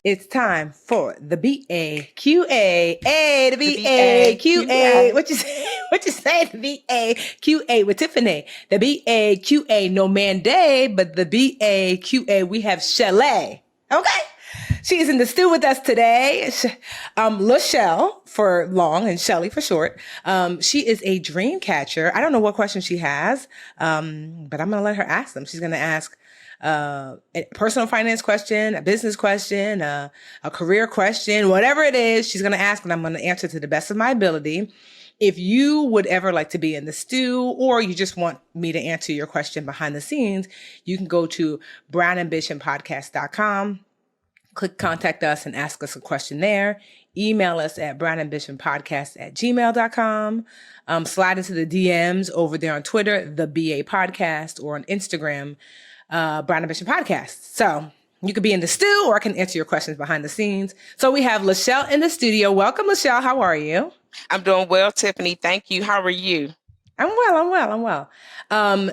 It's time for the BAQA. A, the The BAQA. BAQA. What you say? What you say? The BAQA with Tiffany. The BAQA, no man day, but the BAQA, we have Lachele. Okay? She is in the stew with us today. Lachele for long and Shelly for short. She is a dream catcher. I don't know what question she has, but I'm going to let her ask them. She's going to ask a personal finance question, a business question, a career question, whatever it is, she's going to ask, and I'm going to answer to the best of my ability. If you would ever like to be in the stew, or you just want me to answer your question behind the scenes, you can go to brownambitionpodcast.com, click contact us and ask us a question there. Email us at brownambitionpodcast@gmail.com. Slide into the DMs over there on Twitter, the BA Podcast, or on Instagram, Brown Ambition Podcast. So you could be in the stew, or I can answer your questions behind the scenes. So we have Lachele in the studio. Welcome, Lachele. How are you? I'm doing well, Tiffany. Thank you. How are you? I'm well.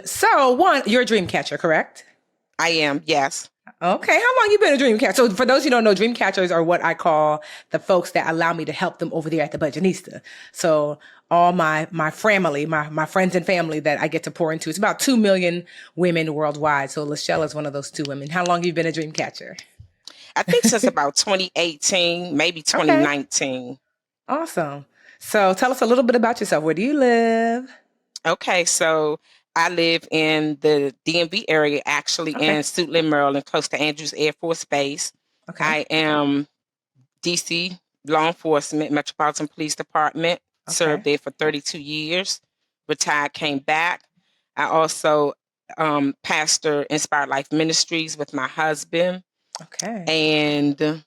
So one, you're a dream catcher, correct? I am, yes. Okay. How long you been a dream catcher? So for those who don't know, dream catchers are what I call the folks that allow me to help them over there at the Budgetnista. So all my family, my friends and family that I get to pour into. It's about 2 million women worldwide. So Lachele is one of those 2 women. How long have you been a dream catcher? I think since about 2018, maybe 2019. Okay. Awesome. So tell us a little bit about yourself. Where do you live? Okay, so I live in the DMV area, actually in Suitland, Maryland, close to Andrews Air Force Base. Okay. I am DC law enforcement, Metropolitan Police Department, served there for 32 years, retired, came back. I also pastor Inspired Life Ministries with my husband. Okay. And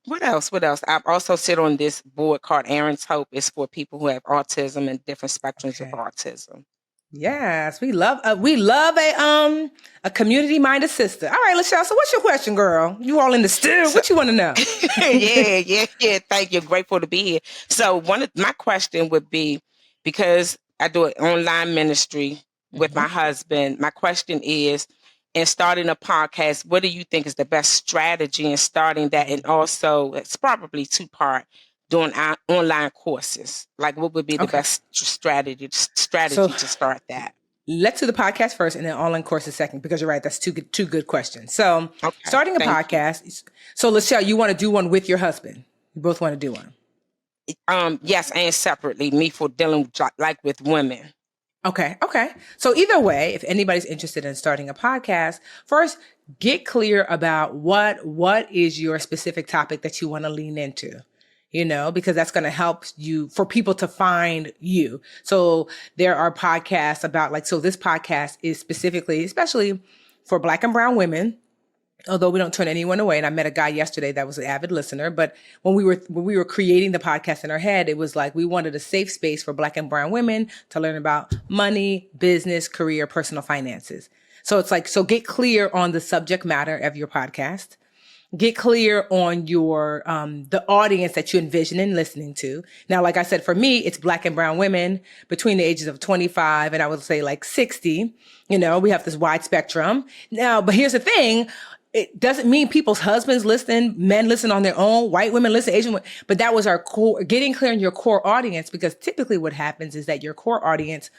what else? I've also sit on this board called Aaron's Hope. It's for people who have autism and different spectrums of autism. Yes, we love a community-minded sister. All right, Lachele, so what's your question, girl? You all in the stew. What you want to know? Yeah. Thank you. Grateful to be here. So my question would be, because I do an online ministry with my husband, my question is, in starting a podcast, what do you think is the best strategy in starting that? And also, it's probably 2-part, doing online courses. Like, what would be the best strategy to start that? Let's do the podcast first and then online courses second, because you're right. That's two good questions. So starting a podcast. So Lachele, you want to do one with your husband? You both want to do one? Yes, and separately, me for dealing like with women. Okay. So either way, if anybody's interested in starting a podcast, first get clear about what is your specific topic that you want to lean into. Because that's going to help you for people to find you. So there are podcasts about so this podcast is specifically, especially for Black and brown women, although we don't turn anyone away. And I met a guy yesterday that was an avid listener, but when we were creating the podcast in our head, it was like, we wanted a safe space for Black and brown women to learn about money, business, career, personal finances. So it's so get clear on the subject matter of your podcast. Get clear on your, the audience that you envision and listening to. Now, like I said, for me, it's Black and brown women between the ages of 25 and I would say 60. We have this wide spectrum. Now, but here's the thing. It doesn't mean people's husbands listen, men listen on their own, white women listen, Asian women. But that was our core, getting clear on your core audience, because typically what happens is that your core audience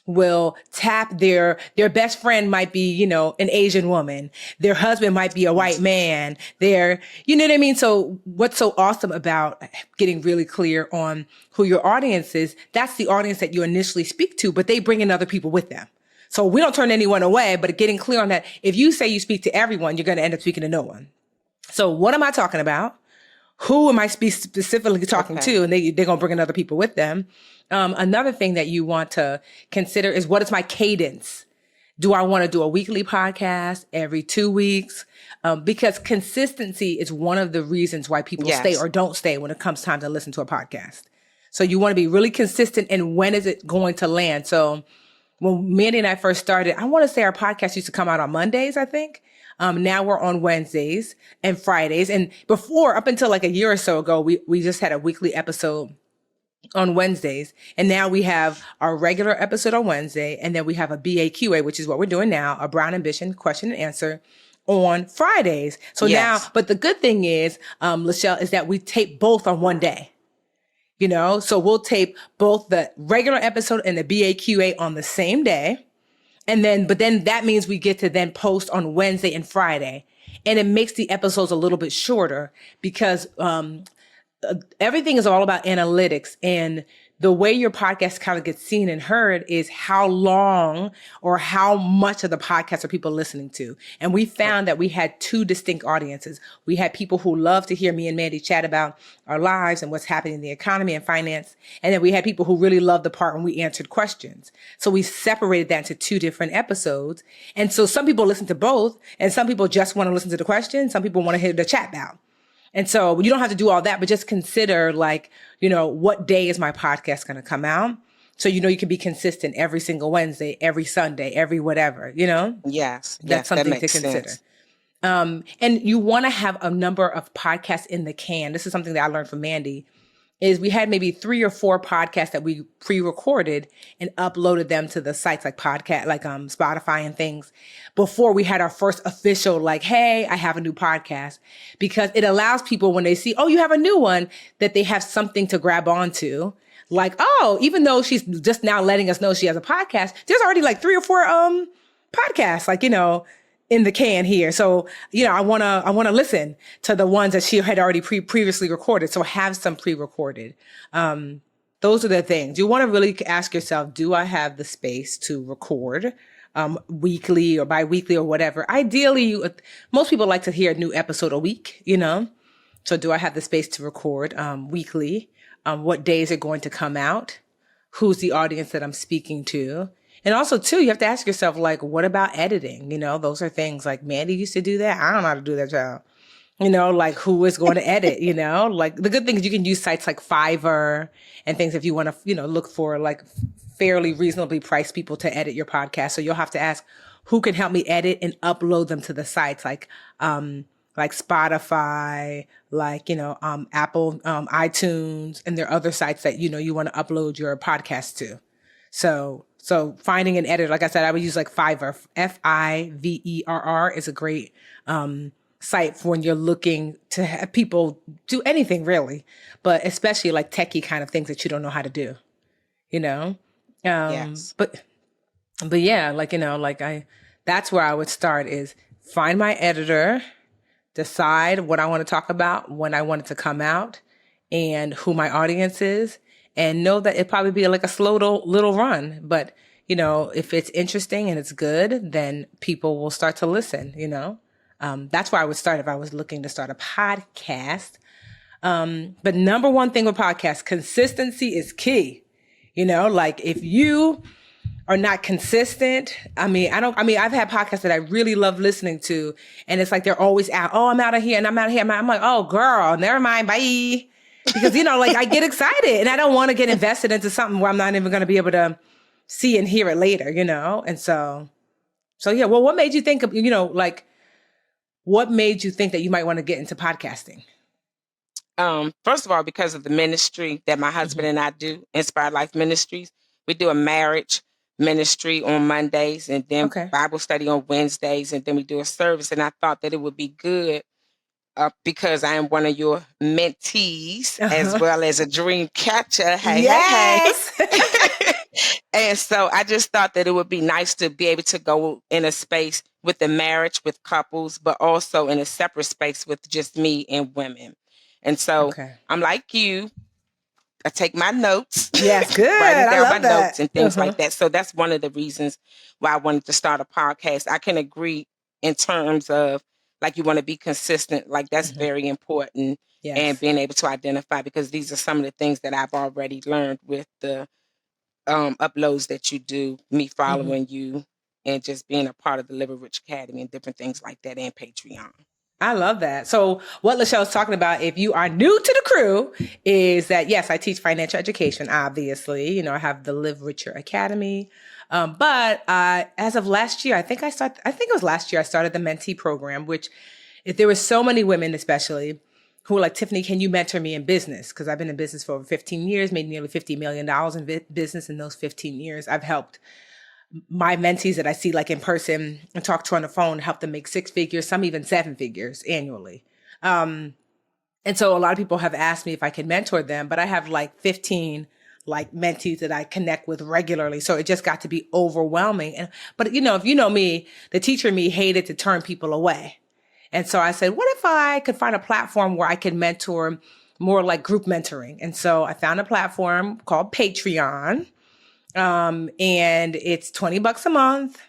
will tap their best friend might be, an Asian woman. Their husband might be a white man. You know what I mean? So what's so awesome about getting really clear on who your audience is, that's the audience that you initially speak to, but they bring in other people with them. So we don't turn anyone away, but getting clear on that. If you say you speak to everyone, you're going to end up speaking to no one. So what am I talking about? Who am I specifically talking to? And they're going to bring in other people with them. Another thing that you want to consider is, what is my cadence? Do I want to do a weekly podcast every 2 weeks? Because consistency is one of the reasons why people stay or don't stay when it comes time to listen to a podcast. So you want to be really consistent, and when is it going to land? So when Mandy and I first started, I want to say our podcast used to come out on Mondays, I think. Now we're on Wednesdays and Fridays. And before, up until a year or so ago, we just had a weekly episode on Wednesdays. And now we have our regular episode on Wednesday. And then we have a BAQA, which is what we're doing now, a Brown Ambition question and answer on Fridays. So now, Yes. but the good thing is, Lachele, is that we tape both on one day. So we'll tape both the regular episode and the BAQA on the same day. But then that means we get to then post on Wednesday and Friday. And it makes the episodes a little bit shorter because everything is all about analytics, and the way your podcast kind of gets seen and heard is how long or how much of the podcast are people listening to. And we found that we had two distinct audiences. We had people who love to hear me and Mandy chat about our lives and what's happening in the economy and finance. And then we had people who really loved the part when we answered questions. So we separated that into two different episodes. And so some people listen to both, and some people just want to listen to the question. Some people want to hear the chat about. And so you don't have to do all that, but just consider what day is my podcast going to come out? So, you can be consistent every single Wednesday, every Sunday, every whatever, Yes. That's something that to makes consider. sense. And you want to have a number of podcasts in the can. This is something that I learned from Mandy. Is we had maybe 3 or 4 podcasts that we pre-recorded and uploaded them to the sites like Spotify and things before we had our first official, hey, I have a new podcast, because it allows people when they see, oh, you have a new one, that they have something to grab onto. Even though she's just now letting us know she has a podcast, there's already 3 or 4 podcasts, in the can here. So, I want to listen to the ones that she had already previously recorded. So have some pre-recorded. Those are the things you want to really ask yourself. Do I have the space to record, weekly or bi-weekly or whatever? Ideally, most people like to hear a new episode a week, So do I have the space to record, weekly? What days are going to come out? Who's the audience that I'm speaking to? And also, too, you have to ask yourself, what about editing? Those are things Mandy used to do that. I don't know how to do that, child. Who is going to edit, the good thing is you can use sites like Fiverr and things if you want to, look for fairly reasonably priced people to edit your podcast. So you'll have to ask who can help me edit and upload them to the sites like Spotify, Apple, iTunes, and there are other sites that, you want to upload your podcast to. So finding an editor, like I said, I would use Fiverr. Fiverr is a great site for when you're looking to have people do anything really, but especially techie kind of things that you don't know how to do, Yes. But yeah, that's where I would start is find my editor, decide what I want to talk about, when I want it to come out, and who my audience is. And know that it'd probably be a slow little run. But, if it's interesting and it's good, then people will start to listen, That's where I would start if I was looking to start a podcast. But number one thing with podcasts, consistency is key. If you are not consistent, I've had podcasts that I really love listening to, and it's they're always out. Oh, I'm out of here and I'm out of here. I'm like, oh, girl, never mind. Bye. Because, I get excited and I don't want to get invested into something where I'm not even going to be able to see and hear it later, And so yeah, well, what made you think of, what made you think that you might want to get into podcasting? First of all, because of the ministry that my husband and I do, Inspired Life Ministries. We do a marriage ministry on Mondays and then Bible study on Wednesdays. And then we do a service. And I thought that it would be good because I am one of your mentees as well as a dream catcher. Hey, yes. hey. And so I just thought that it would be nice to be able to go in a space with the marriage with couples, but also in a separate space with just me and women. And so I'm like you. I take my notes. Yes, good. Writing down my that. notes and things like that. So that's one of the reasons why I wanted to start a podcast. I can agree in terms of you want to be consistent. That's very important. Yes. And being able to identify, because these are some of the things that I've already learned with the uploads that you do, me following you and just being a part of the Live Rich Academy and different things like that, and Patreon. I love that. So what Lachele's talking about, if you are new to the crew, is that, yes, I teach financial education, obviously. I have the Live Richer Academy. But as of last year, I think it was last year, I started the mentee program, which if there were so many women, especially, who were like, Tiffany, can you mentor me in business? Because I've been in business for over 15 years, made nearly $50 million in business in those 15 years. I've helped my mentees that I see like in person and talk to on the phone, help them make 6 figures, some even 7 figures annually. And so a lot of people have asked me if I can mentor them, but I have like 15 like mentees that I connect with regularly. So it just got to be overwhelming. But you know, if you know me, the teacher in me hated to turn people away. And so I said, what if I could find a platform where I could mentor more like group mentoring? And so I found a platform called Patreon. And it's $20 a month.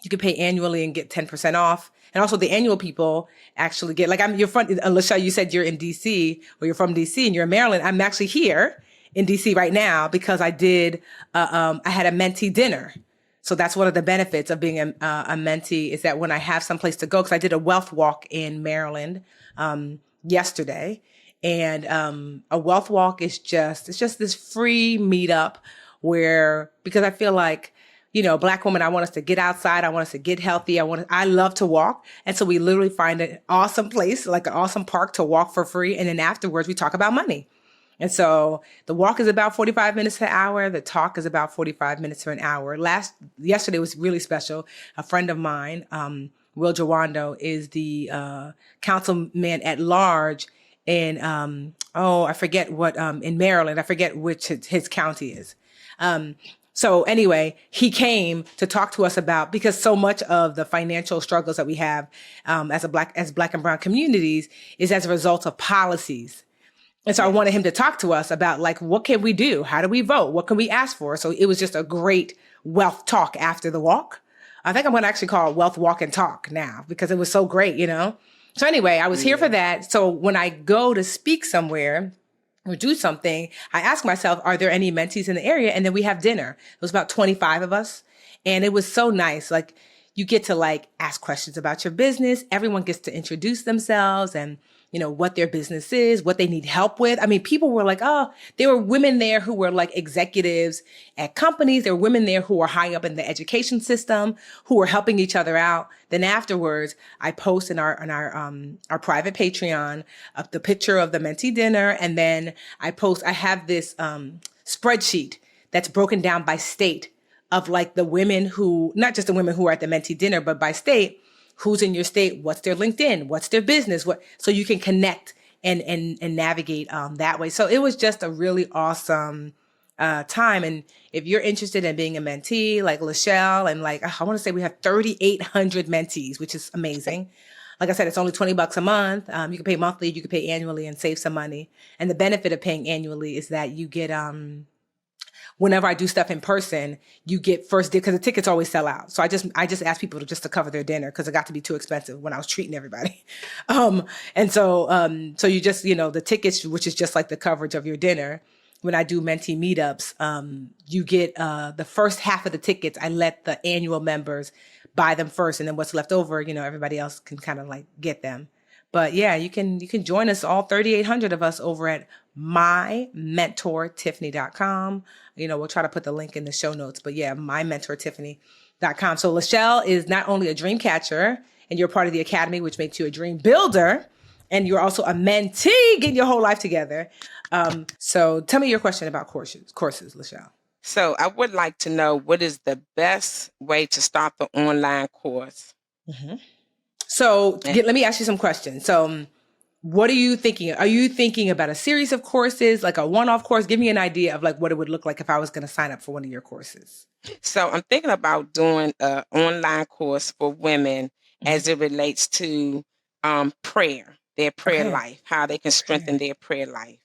You can pay annually and get 10% off. And also the annual people actually get, like you're from, Lachele, you said you're in DC or you're from DC and you're in Maryland. I'm actually here in DC right now because I did, I had a mentee dinner. So that's one of the benefits of being a mentee is that when I have someplace to go, because I did a wealth walk in Maryland yesterday. And a wealth walk is it's just this free meetup where, because I feel like, you know, Black women, I want us to get outside. I want us to get healthy. I love to walk. And so we literally find an awesome place, like an awesome park to walk for free. And then afterwards we talk about money. And so the walk is about 45 minutes to an hour. The talk is about 45 minutes to an hour. Yesterday was really special. A friend of mine, Will Jawando, is the councilman at large in, I forget what, in Maryland. I forget which his county is. So anyway, he came to talk to us about, because so much of the financial struggles that we have as Black and Brown communities is as a result of policies. And so I wanted him to talk to us about like, what can we do? How do we vote? What can we ask for? So it was just a great wealth talk after the walk. I think I'm going to actually call it Wealth Walk and Talk now because it was so great, you know? So anyway, I was here for that. So when I go to speak somewhere or do something, I ask myself, are there any mentees in the area? And then we have dinner. It was about 25 of us. And it was so nice. Like you get to like ask questions about your business. Everyone gets to introduce themselves and, you know, what their business is, what they need help with. I mean, people were like, oh, there were women there who were like executives at companies. There were women there who were high up in the education system, who were helping each other out. Then afterwards, I post in our private Patreon the picture of the mentee dinner. And then I have this spreadsheet that's broken down by state of like the women who, not just the women who are at the mentee dinner, but by state, who's in your state, what's their LinkedIn, what's their business, so you can connect and navigate that way. So it was just a really awesome time. And if you're interested in being a mentee, like Lachele, and like I want to say we have 3,800 mentees, which is amazing. Like I said, it's only $20 a month. You can pay monthly, you can pay annually, and save some money. And the benefit of paying annually is that you get whenever I do stuff in person, you get first dibs because the tickets always sell out. So I just ask people to cover their dinner because it got to be too expensive when I was treating everybody. And so you just, you know, the tickets, which is just like the coverage of your dinner. When I do mentee meetups, you get the first half of the tickets. I let the annual members buy them first, and then what's left over, you know, everybody else can kind of like get them. But yeah, you can join us, all 3,800 of us, over at mymentortiffany.com. You know, we'll try to put the link in the show notes, but yeah, mymentortiffany.com. So Lachele is not only a dream catcher, and you're part of the academy, which makes you a dream builder, and you're also a mentee, getting your whole life together. So tell me your question about courses, Lachele. So I would like to know, what is the best way to start the online course? Mm-hmm. So let me ask you some questions. So what are you thinking? Are you thinking about a series of courses, like a one-off course? Give me an idea of like what it would look like if I was going to sign up for one of your courses. So I'm thinking about doing an online course for women as it relates to prayer, their prayer life, how they can strengthen their prayer life.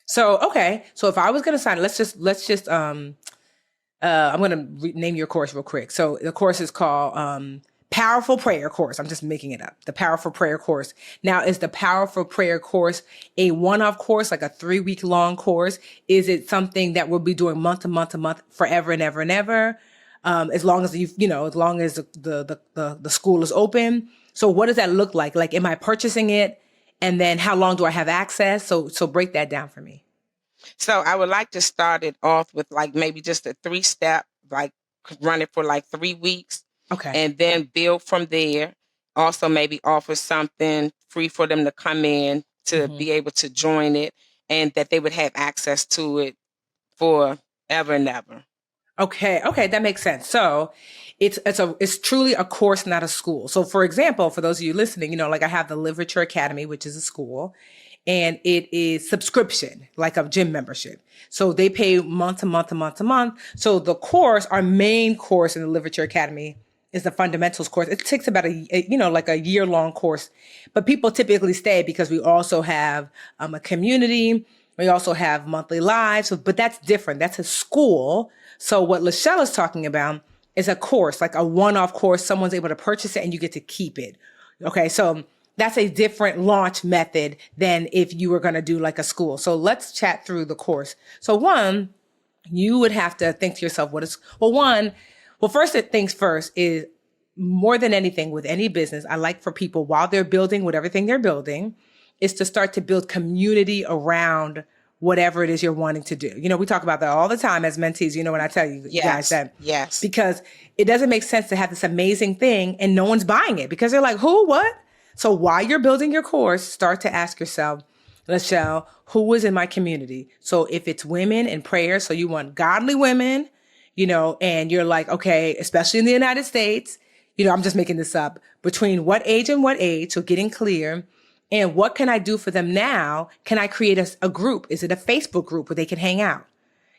So, okay. So if I was going to sign, let's just I'm going to name your course real quick. So the course is called Powerful Prayer Course. I'm just making it up. The Powerful Prayer Course. Now, is the Powerful Prayer Course a one-off course, like a 3-week long course? Is it something that we'll be doing month to month to month, forever and ever and ever? As long as as long as the school is open. So what does that look like? Like, am I purchasing it? And then how long do I have access? So break that down for me. So I would like to start it off with like maybe just a 3-step, like run it for like 3 weeks. Okay. And then build from there. Also maybe offer something free for them to come in to be able to join it, and that they would have access to it forever and ever. Okay, okay, that makes sense. So it's truly a course, not a school. So for example, for those of you listening, like I have the Literature Academy, which is a school, and it is subscription, like a gym membership. So they pay month to month to month to month. So the course, our main course in the Literature Academy is the fundamentals course. It takes about like a year long course, but people typically stay because we also have a community. We also have monthly lives, but that's different. That's a school. So what Lachele is talking about is a course, like a one-off course. Someone's able to purchase it and you get to keep it. Okay. So that's a different launch method than if you were going to do like a school. So let's chat through the course. So one, you would have to think to yourself, first things first is more than anything with any business, I like for people while they're building whatever thing they're building is to start to build community around whatever it is you're wanting to do. We talk about that all the time as mentees, when I tell you guys that. Yes. Because it doesn't make sense to have this amazing thing and no one's buying it because they're like, who, what? So while you're building your course, start to ask yourself, Lachele, who is in my community? So if it's women in prayer, so you want godly women, and you're like, okay, especially in the United States, I'm just making this up, between what age and what age, so getting clear. And what can I do for them now? Can I create a group? Is it a Facebook group where they can hang out?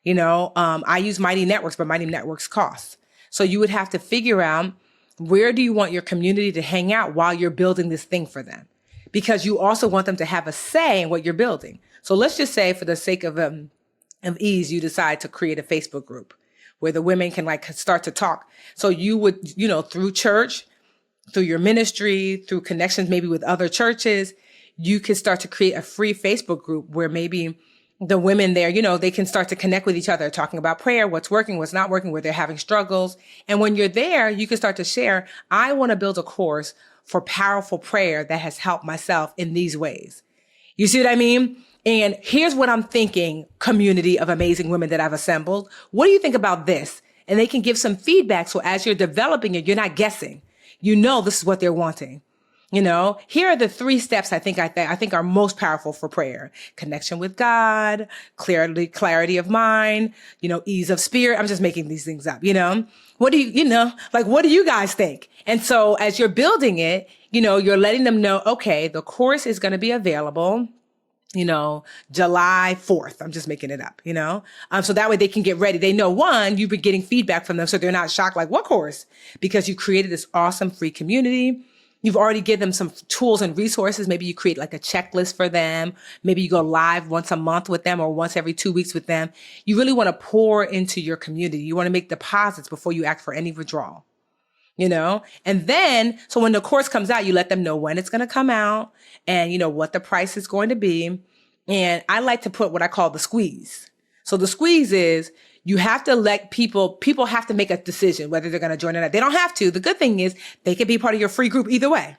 I use Mighty Networks, but Mighty Networks costs. So you would have to figure out, where do you want your community to hang out while you're building this thing for them? Because you also want them to have a say in what you're building. So let's just say, for the sake of ease, you decide to create a Facebook group where the women can start to talk. So you would, through church, through your ministry, through connections maybe with other churches, you can start to create a free Facebook group where maybe the women there, they can start to connect with each other, talking about prayer, what's working, what's not working, where they're having struggles. And when you're there, you can start to share, I want to build a course for powerful prayer that has helped myself in these ways. You see what I mean? And here's what I'm thinking, community of amazing women that I've assembled. What do you think about this? And they can give some feedback. So as you're developing it, you're not guessing. This is what they're wanting. Here are the 3 steps I think are most powerful for prayer: connection with God, clarity of mind, ease of spirit. I'm just making these things up. What do what do you guys think? And so as you're building it, you're letting them know, okay, the course is going to be available, July 4th. I'm just making it up, so that way they can get ready. They know, one, you've been getting feedback from them, so they're not shocked, like, what course? Because you created this awesome free community. You've already given them some tools and resources. Maybe you create like a checklist for them. Maybe you go live once a month with them or once every 2 weeks with them. You really want to pour into your community. You want to make deposits before you ask for any withdrawal, and then, so when the course comes out, you let them know when it's going to come out and, what the price is going to be. And I like to put what I call the squeeze. So the squeeze is, you have to let people have to make a decision whether they're going to join or not. They don't have to. The good thing is they can be part of your free group either way,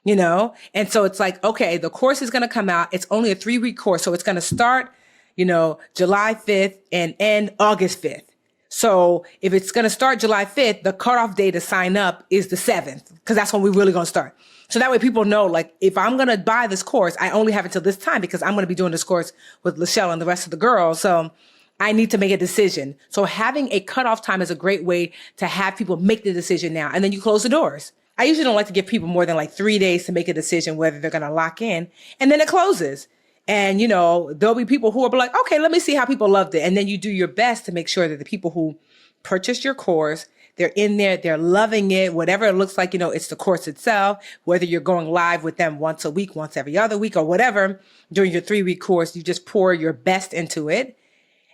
And so it's like, okay, the course is going to come out. It's only a 3-week course. So it's going to start, July 5th and end August 5th. So if it's going to start July 5th, the cutoff day to sign up is the 7th, because that's when we're really going to start. So that way people know, like, if I'm going to buy this course, I only have until this time because I'm going to be doing this course with Lachele and the rest of the girls. So I need to make a decision. So having a cutoff time is a great way to have people make the decision now. And then you close the doors. I usually don't like to give people more than 3 days to make a decision whether they're going to lock in. And then it closes. And, there'll be people who will be like, okay, let me see how people loved it. And then you do your best to make sure that the people who purchased your course, they're in there, they're loving it, whatever it looks like, it's the course itself, whether you're going live with them once a week, once every other week, or whatever. During your 3-week course, you just pour your best into it.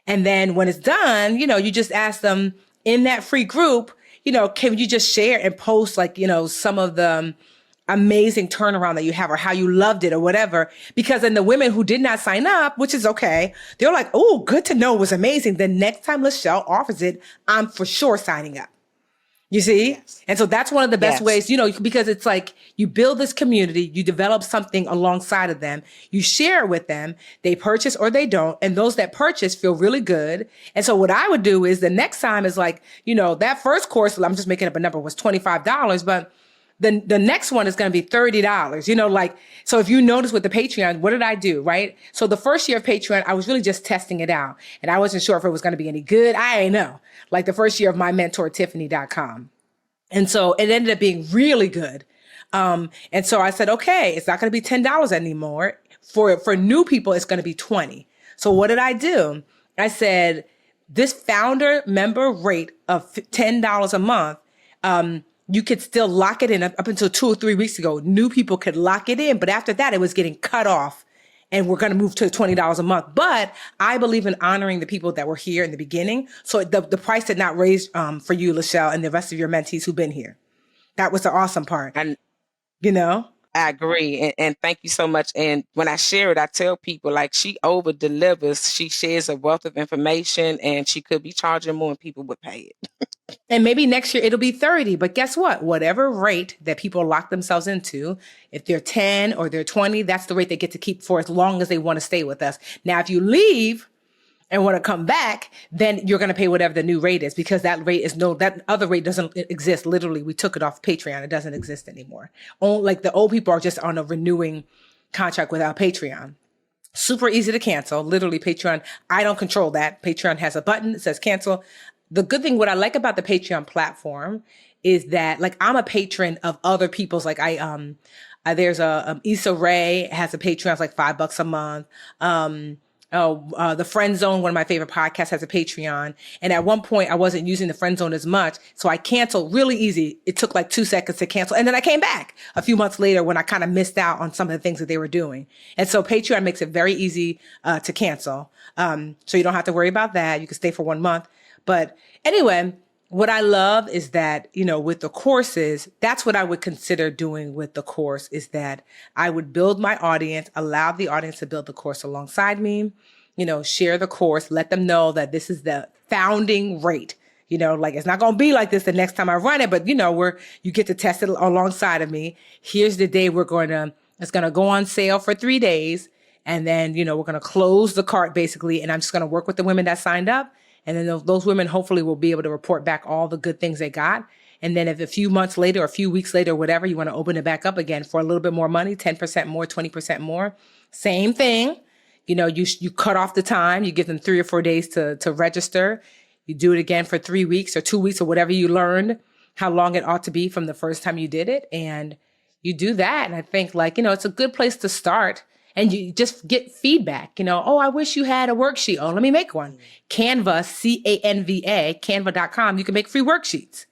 And then when it's done, you just ask them in that free group, can you just share and post some of the amazing turnaround that you have or how you loved it or whatever. Because then the women who did not sign up, which is okay, they're like, oh, good to know, it was amazing. The next time Lachele offers it, I'm for sure signing up. You see? Yes. And so that's one of the best ways, because it's like you build this community, you develop something alongside of them, you share it with them, they purchase or they don't. And those that purchase feel really good. And so what I would do is the next time is that first course, I'm just making up a number, was $25, but the next one is going to be $30. You know, like, so if you notice with the Patreon, what did I do? Right. So the first year of Patreon, I was really just testing it out and I wasn't sure if it was going to be any good. I didn't know. Like the first year of my mentor, Tiffany.com. And so it ended up being really good. And so I said, okay, it's not going to be $10 anymore. For new people, it's going to be 20. So what did I do? I said, this founder member rate of $10 a month, you could still lock it in up until 2 or 3 weeks ago. New people could lock it in, but after that, it was getting cut off. And we're going to move to $20 a month. But I believe in honoring the people that were here in the beginning. So the price did not raise for you, Lachele, and the rest of your mentees who've been here. That was the awesome part. And You know? I agree. And thank you so much. And when I share it, I tell people like she over delivers. She shares a wealth of information and she could be charging more and people would pay it. And maybe next year it'll be 30. But guess what? Whatever rate that people lock themselves into, if they're 10 or they're 20, that's the rate they get to keep for as long as they want to stay with us. Now, if you leave and want to come back, then you're going to pay whatever the new rate is, because that other rate doesn't exist. Literally, we took it off Patreon. It doesn't exist anymore. Like the old people are just on a renewing contract without Patreon. Super easy to cancel. Literally, Patreon, I don't control that. Patreon has a button that says cancel. The good thing, what I like about the Patreon platform is that, like, I'm a patron of other people's, like there's Issa Rae has a Patreon, it's like $5 a month. The Friend Zone, one of my favorite podcasts, has a Patreon. And at one point I wasn't using the Friend Zone as much. So I canceled really easy. It took like 2 seconds to cancel. And then I came back a few months later when I kind of missed out on some of the things that they were doing. And so Patreon makes it very easy to cancel. So you don't have to worry about that. You can stay for 1 month. But anyway, what I love is that, you know, with the courses, that's what I would consider doing with the course, is that I would build my audience, allow the audience to build the course alongside me, you know, share the course, let them know that this is the founding rate. You know, like, it's not going to be like this the next time I run it, but you know, you get to test it alongside of me. Here's the day it's going to go on sale for 3 days. And then, you know, we're going to close the cart basically. And I'm just going to work with the women that signed up. And then those women hopefully will be able to report back all the good things they got. And then if a few months later or a few weeks later, whatever, you want to open it back up again for a little bit more money, 10% more, 20% more, same thing. You know, you cut off the time, you give them 3 or 4 days to register. You do it again for 3 weeks or 2 weeks or whatever you learned, how long it ought to be from the first time you did it. And you do that. And I think, like, you know, it's a good place to start. And you just get feedback, you know, oh, I wish you had a worksheet. Oh, let me make one. Canva, Canva, canva.com. You can make free worksheets.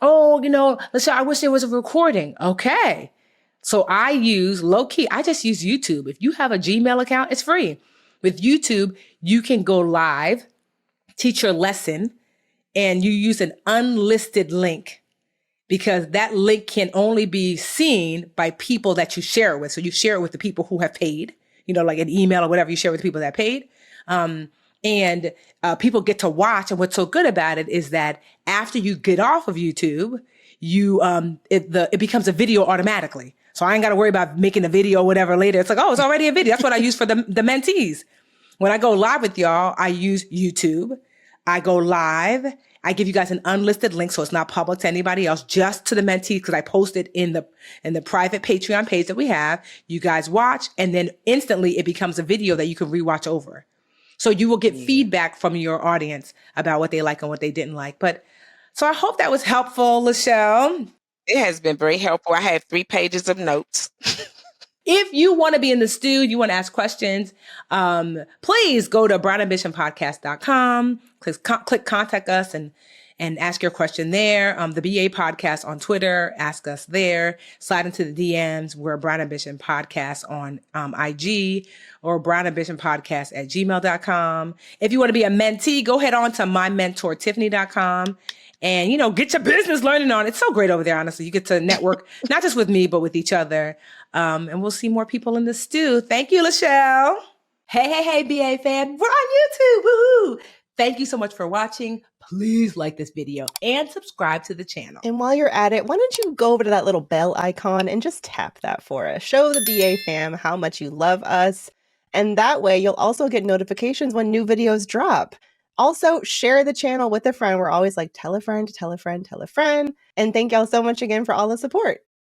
Oh, you know, Lachele, I wish there was a recording. Okay. So I use I just use YouTube. If you have a Gmail account, it's free. With YouTube, you can go live, teach your lesson, and you use an unlisted link, because that link can only be seen by people that you share it with. So you share it with the people who have paid, you know, like an email or whatever, you share with the people that paid. And people get to watch. And what's so good about it is that after you get off of YouTube, it becomes a video automatically. So I ain't got to worry about making a video or whatever later. It's like, oh, it's already a video. That's what I use for the mentees. When I go live with y'all, I use YouTube. I go live. I give you guys an unlisted link, so it's not public to anybody else, just to the mentees, because I post it in the private Patreon page that we have. You guys watch, and then instantly it becomes a video that you can rewatch over. So you will get feedback from your audience about what they like and what they didn't like. But so I hope that was helpful, Lachele. It has been very helpful. I have 3 pages of notes. If you want to be in the stew, you want to ask questions, please go to brownambitionpodcast.com, click contact us and ask your question there. The BA podcast on Twitter, ask us there. Slide into the DMs. We're Brown Ambition Podcast on IG, or brownambitionpodcast@gmail.com. If you want to be a mentee, go head on to mymentortiffany.com. And, you know, get your business learning on. It's so great over there, honestly. You get to network, not just with me, but with each other. And we'll see more people in the stew. Thank you, Lachele. Hey, BA fam. We're on YouTube. Woohoo! Thank you so much for watching. Please like this video and subscribe to the channel. And while you're at it, why don't you go over to that little bell icon and just tap that for us. Show the BA fam how much you love us. And that way you'll also get notifications when new videos drop. Also, share the channel with a friend. We're always like, tell a friend, tell a friend, tell a friend. And thank y'all so much again for all the support.